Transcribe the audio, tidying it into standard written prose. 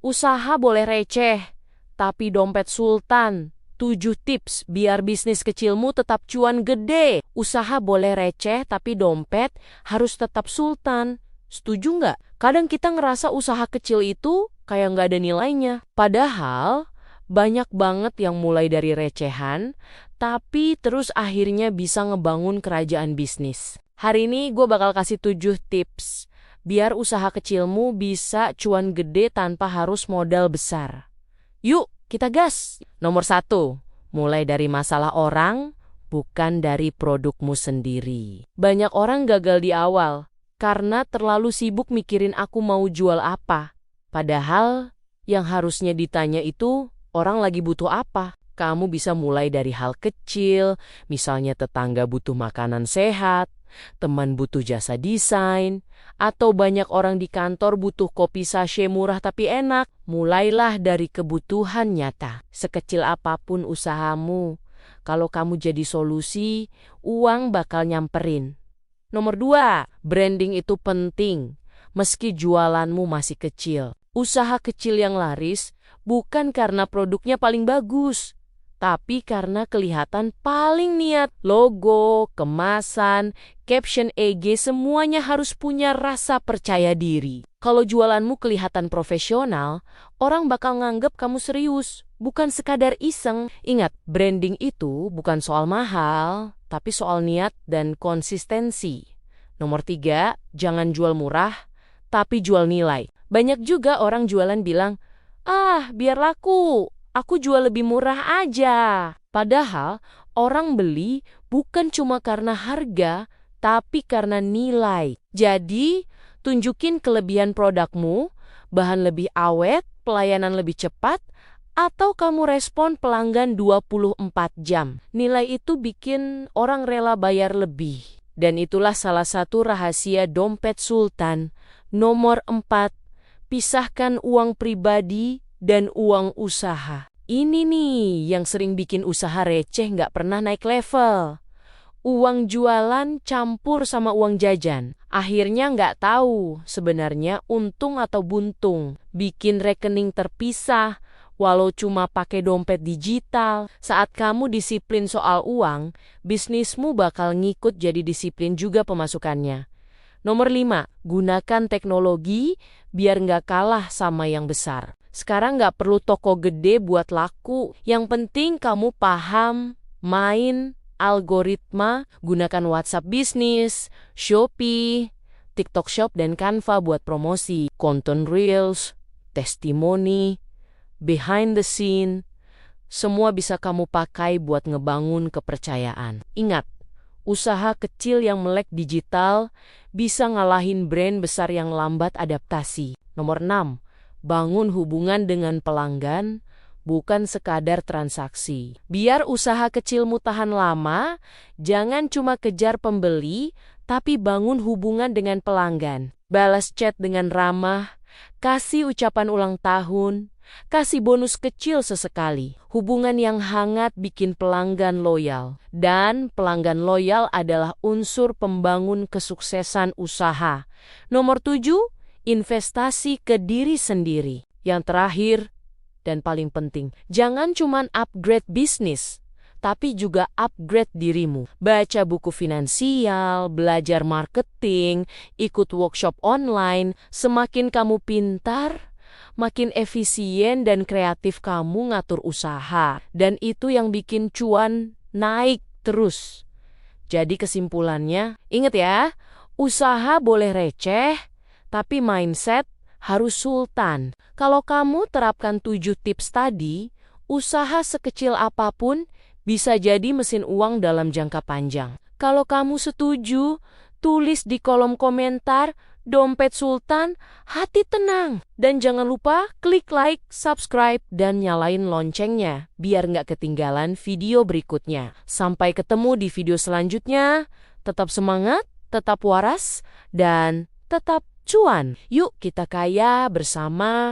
Usaha boleh receh, tapi dompet sultan. 7 tips biar bisnis kecilmu tetap cuan gede. Usaha boleh receh, tapi dompet harus tetap sultan. Setuju nggak? Kadang kita ngerasa usaha kecil itu kayak nggak ada nilainya. Padahal banyak banget yang mulai dari recehan, tapi terus akhirnya bisa ngebangun kerajaan bisnis. Hari ini gue bakal kasih 7 tips biar usaha kecilmu bisa cuan gede tanpa harus modal besar. Yuk, kita gas! Nomor 1, mulai dari masalah orang, bukan dari produkmu sendiri. Banyak orang gagal di awal karena terlalu sibuk mikirin aku mau jual apa. Padahal yang harusnya ditanya itu, orang lagi butuh apa? Kamu bisa mulai dari hal kecil, misalnya tetangga butuh makanan sehat, teman butuh jasa desain, atau banyak orang di kantor butuh kopi sachet murah tapi enak. Mulailah dari kebutuhan nyata. Sekecil apapun usahamu, kalau kamu jadi solusi, uang bakal nyamperin. Nomor 2, branding itu penting. Meski jualanmu masih kecil, usaha kecil yang laris bukan karena produknya paling bagus, tapi karena kelihatan paling niat. Logo, kemasan, caption IG semuanya harus punya rasa percaya diri. Kalau jualanmu kelihatan profesional, orang bakal nganggep kamu serius, bukan sekadar iseng. Ingat, branding itu bukan soal mahal, tapi soal niat dan konsistensi. Nomor 3, jangan jual murah, tapi jual nilai. Banyak juga orang jualan bilang, biar laku, aku jual lebih murah aja. Padahal orang beli bukan cuma karena harga, tapi karena nilai. Jadi, tunjukin kelebihan produkmu, bahan lebih awet, pelayanan lebih cepat, atau kamu respon pelanggan 24 jam. Nilai itu bikin orang rela bayar lebih. Dan itulah salah satu rahasia dompet sultan. Nomor 4, pisahkan uang pribadi dan uang usaha. Ini nih yang sering bikin usaha receh nggak pernah naik level. Uang jualan campur sama uang jajan. Akhirnya nggak tahu sebenarnya untung atau buntung. Bikin rekening terpisah, walau cuma pakai dompet digital. Saat kamu disiplin soal uang, bisnismu bakal ngikut jadi disiplin juga pemasukannya. Nomor 5, gunakan teknologi biar nggak kalah sama yang besar. Sekarang nggak perlu toko gede buat laku. Yang penting kamu paham, main, algoritma, gunakan WhatsApp bisnis, Shopee, TikTok Shop, dan Canva buat promosi, konten reels, testimoni, behind the scene, semua bisa kamu pakai buat ngebangun kepercayaan. Ingat, usaha kecil yang melek digital bisa ngalahin brand besar yang lambat adaptasi. Nomor 6, bangun hubungan dengan pelanggan, bukan sekadar transaksi. Biar usaha kecilmu tahan lama, jangan cuma kejar pembeli, tapi bangun hubungan dengan pelanggan. Balas chat dengan ramah, kasih ucapan ulang tahun, kasih bonus kecil sesekali. Hubungan yang hangat bikin pelanggan loyal. Dan pelanggan loyal adalah unsur pembangun kesuksesan usaha. Nomor 7, investasi ke diri sendiri. Yang terakhir dan paling penting, jangan cuma upgrade bisnis, tapi juga upgrade dirimu. Baca buku finansial, belajar marketing, ikut workshop online. Semakin kamu pintar, makin efisien dan kreatif kamu ngatur usaha. Dan itu yang bikin cuan naik terus. Jadi kesimpulannya, ingat ya, usaha boleh receh, tapi mindset harus sultan. Kalau kamu terapkan 7 tips tadi, usaha sekecil apapun bisa jadi mesin uang dalam jangka panjang. Kalau kamu setuju, tulis di kolom komentar, dompet sultan, hati tenang. Dan jangan lupa klik like, subscribe, dan nyalain loncengnya, biar nggak ketinggalan video berikutnya. Sampai ketemu di video selanjutnya. Tetap semangat, tetap waras, dan tetap cuan. Yuk kita kaya bersama.